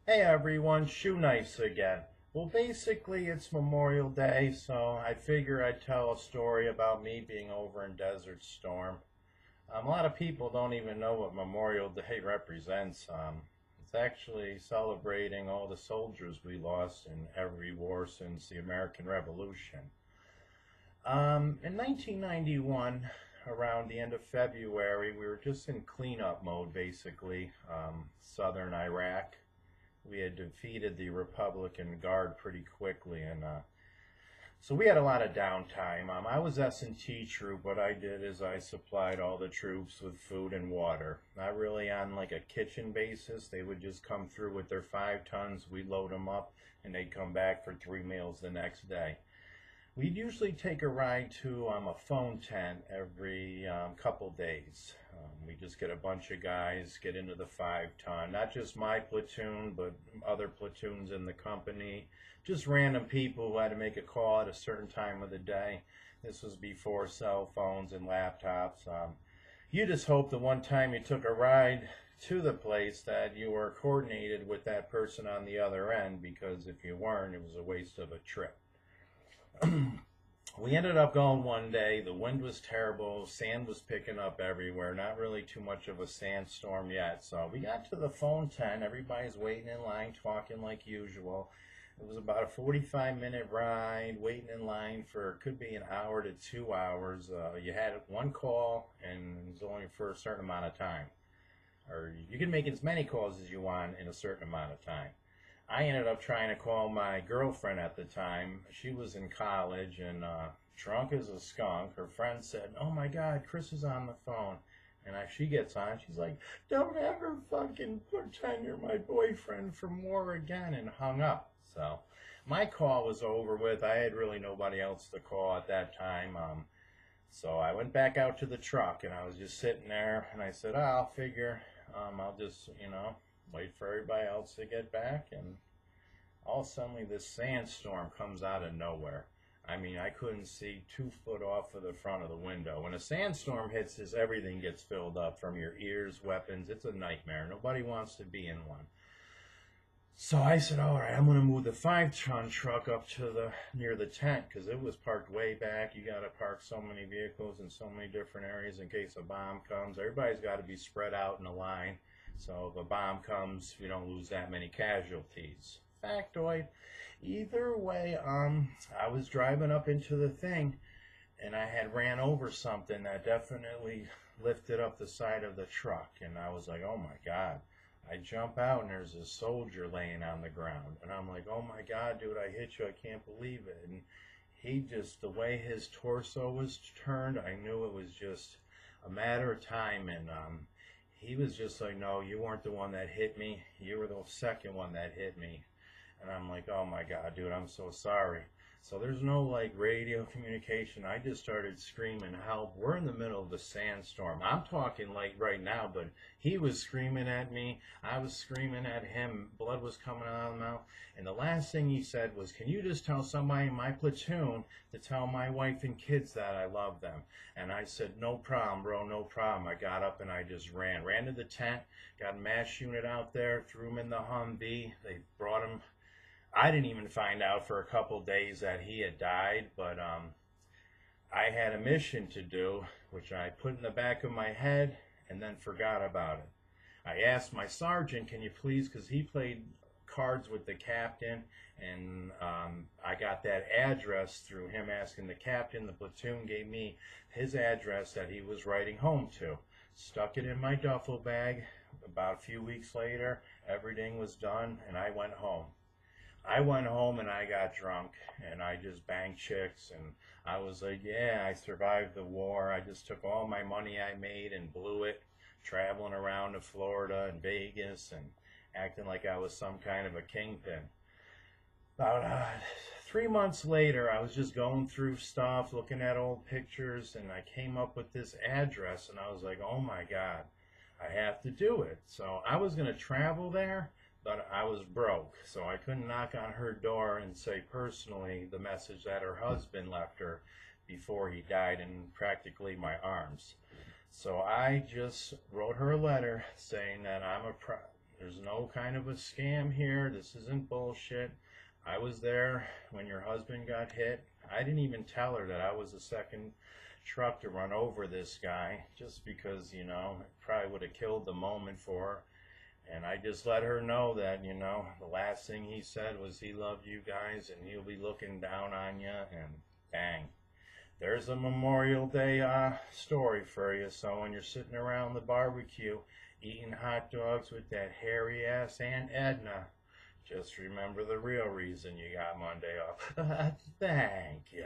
Hey everyone, Shoenice again. Well, basically it's Memorial Day, so I figure I'd tell a story about me being over in Desert Storm. A lot of people don't even know what Memorial Day represents. It's actually celebrating all the soldiers we lost in every war since the American Revolution. In 1991, around the end of February, we were just in cleanup mode, basically, southern Iraq. We had defeated the Republican Guard pretty quickly, and so we had a lot of downtime. I was S&T troop. What I did is I supplied all the troops with food and water. Not really on like a kitchen basis. They would just come through with their 5 tons. We'd load them up, and they'd come back for 3 meals the next day. We'd usually take a ride to a phone tent every couple days. We just get a bunch of guys, get into the 5 ton, not just my platoon, but other platoons in the company, just random people who had to make a call at a certain time of the day. This was before cell phones and laptops. You just hope the one time you took a ride to the place that you were coordinated with that person on the other end, because if you weren't, it was a waste of a trip. We ended up going one day. The wind was terrible. Sand was picking up everywhere. Not really too much of a sandstorm yet. So we got to the phone tent. Everybody's waiting in line, talking like usual. It was about a 45-minute ride, waiting in line for, could be an hour to 2 hours. You had one call, and it was only for a certain amount of time. Or you can make as many calls as you want in a certain amount of time. I ended up trying to call my girlfriend at the time. She was in college and drunk as a skunk. Her friend said, "Oh my God, Chris is on the phone." And she gets on, she's like, "Don't ever fucking pretend you're my boyfriend from war again," and hung up. So my call was over with. I had really nobody else to call at that time. So I went back out to the truck, and I was just sitting there, and I said, I'll figure, I'll just, wait for everybody else to get back. And all of a sudden this sandstorm comes out of nowhere. I mean, I couldn't see 2 foot off of the front of the window. When a sandstorm hits us, everything gets filled up, from your ears, weapons. It's a nightmare. Nobody wants to be in one. So I said, all right, I'm going to move the 5-ton truck up to near the tent, because it was parked way back. You got to park so many vehicles in so many different areas in case a bomb comes. Everybody's got to be spread out in a line, so if a bomb comes, we don't lose that many casualties. Factoid. Either way, I was driving up into the thing, and I had ran over something that definitely lifted up the side of the truck, and I was like, oh my God. I jump out, and there's a soldier laying on the ground, and I'm like, oh my God, dude, I hit you, I can't believe it. And he just, the way his torso was turned, I knew it was just a matter of time. And he was just like, no, you weren't the one that hit me, you were the second one that hit me. And I'm like, oh my God, dude, I'm so sorry. So there's no like radio communication. I just started screaming help. We're in the middle of the sandstorm. I'm talking like right now, but he was screaming at me. I was screaming at him. Blood was coming out of the mouth. And the last thing he said was, "Can you just tell somebody in my platoon to tell my wife and kids that I love them?" And I said, no problem, bro, no problem. I got up and I just ran to the tent, got a MASH unit out there, threw him in the Humvee. They brought him. I didn't even find out for a couple days that he had died, but I had a mission to do, which I put in the back of my head and then forgot about it. I asked my sergeant, can you please, because he played cards with the captain, and I got that address through him asking the captain. The platoon gave me his address that he was writing home to. Stuck it in my duffel bag. About a few weeks later, everything was done, and I went home. And I got drunk, and I just banged chicks, and I was like, yeah, I survived the war. I just took all my money I made and blew it, traveling around to Florida and Vegas and acting like I was some kind of a kingpin. About 3 months later, I was just going through stuff, looking at old pictures, and I came up with this address, and I was like, oh my God, I have to do it. So I was going to travel there, but I was broke, so I couldn't knock on her door and say personally the message that her husband left her before he died in practically my arms. So I just wrote her a letter saying that there's no kind of a scam here. This isn't bullshit. I was there when your husband got hit. I didn't even tell her that I was the second truck to run over this guy, just because, you know, it probably would have killed the moment for her. And I just let her know that, you know, the last thing he said was he loved you guys and he'll be looking down on you. And bang, there's a Memorial Day story for you. So when you're sitting around the barbecue eating hot dogs with that hairy ass Aunt Edna, just remember the real reason you got Monday off. Thank you.